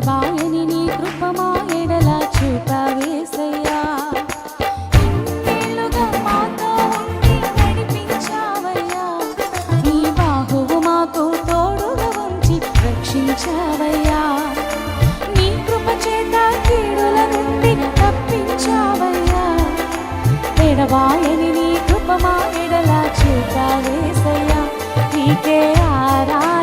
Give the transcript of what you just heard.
ఎడబాయని నీ కృప మా ఎడల చూపావేసయ్యా. ఇన్నేళ్లుగా మాతో ఉండి నడిపించావయ్యా. నీ బాహువు మాకు తోడుగా ఉంచి రక్షించావయ్యా. నీ కృప చేత కీడుల నుండి తప్పించావయ్యా. ఎడబాయని నీ కృప మా ఎడల చూపావేసయ్యా. నీకే ఆరాధన